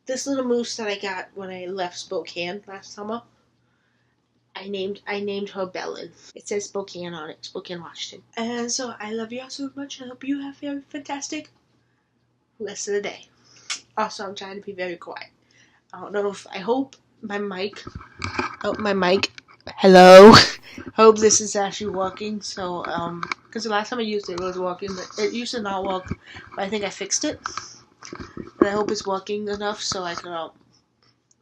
this little moose that I got when I left Spokane last summer, I named her Bellin. It says Spokane on it, Spokane, Washington. And so I love you all so much, and I hope you have a fantastic rest of the day. Also, I'm trying to be very quiet. I don't know if, I hope my mic, hello, hope this is actually working, so, because the last time I used it, it was working, but it used to not work, but I think I fixed it, and I hope it's working enough so I can, not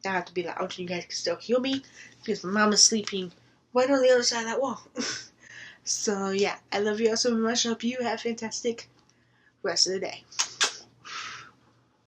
have to be loud and you guys can still hear me, because my mom is sleeping right on the other side of that wall. So, yeah, I love you all so much, I hope you have a fantastic rest of the day.